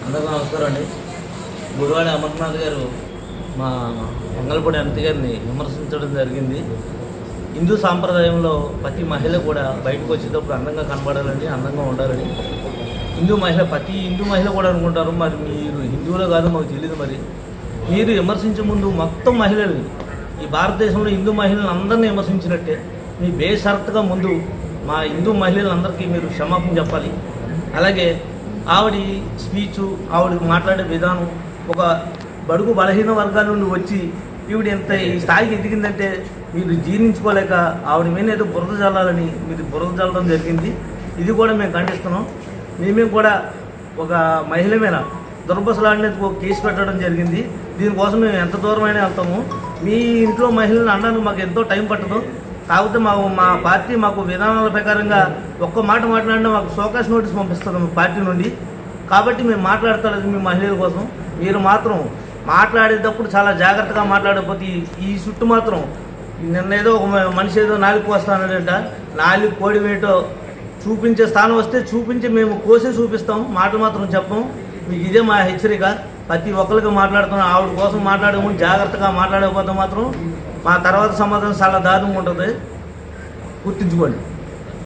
అందరికీ నమస్కారం అండి. గుడివాడ అమర్నాథ్ గారు మా మంగళపూడి ఎంపీ గారిని విమర్శించడం జరిగింది. హిందూ సాంప్రదాయంలో ప్రతి మహిళ కూడా బయటకు వచ్చేటప్పుడు అందంగా కనబడాలని, అందంగా ఉండాలని ప్రతి హిందూ మహిళ కూడా అనుకుంటారు. మరి మీరు హిందువులో కాదు మాకు తెలియదు. మరి మీరు విమర్శించే ముందు మొత్తం మహిళల్ని, ఈ భారతదేశంలో హిందూ మహిళలను అందరినీ విమర్శించినట్టే మీ బేషరతుగా ముందు మా హిందూ మహిళలందరికీ మీరు క్షమాపణ చెప్పాలి. అలాగే ఆవిడ స్పీచు, ఆవిడ మాట్లాడే విధానం, ఒక బడుగు బలహీన వర్గాల నుండి వచ్చి ఈవిడ ఎంత ఈ స్థాయికి ఎదిగిందంటే మీరు జీర్ణించుకోలేక ఆవిడ మీద ఏదో బురద జల్లాలని మీరు బురద జల్లడం జరిగింది. ఇది కూడా మేము ఖండిస్తున్నాం. మేము కూడా ఒక మహిళ మీద దుర్భసలాడినందుకు ఒక కేసు పెట్టడం జరిగింది. దీనికోసం మేము ఎంత దూరమైనా వెళ్తాము. మీ ఇంట్లో మహిళలను అనడానికి మాకు ఎంతో టైం పట్టదు. కాకపోతే మా పార్టీ మాకు విధానాల ప్రకారంగా ఒక్క మాట మాట్లాడినా మాకు షోకాస్ నోటీస్ పంపిస్తారు మా పార్టీ నుండి. కాబట్టి మేము మాట్లాడతాడు మీ మహిళల కోసం. మీరు మాత్రం మాట్లాడేటప్పుడు చాలా జాగ్రత్తగా మాట్లాడకపోతే ఈ చుట్టూ మాత్రం నిన్నేదో ఒక మనిషి ఏదో నాలుగు వస్తానంట, నాలుగు కోడి వేటో చూపించే స్థానం వస్తే చూపించి మేము కోసే చూపిస్తాం. మాటలు మాత్రం చెప్పం. మీకు ఇదే మా హెచ్చరిక. ప్రతి ఒక్కరికి మాట్లాడుతున్నాం. ఆవిడ కోసం మాట్లాడే ముందు జాగ్రత్తగా మాట్లాడకపోతే మాత్రం మా తర్వాత సమాధానం చాలా దారుణంగా ఉంటుంది. గుర్తుంచుకోండి.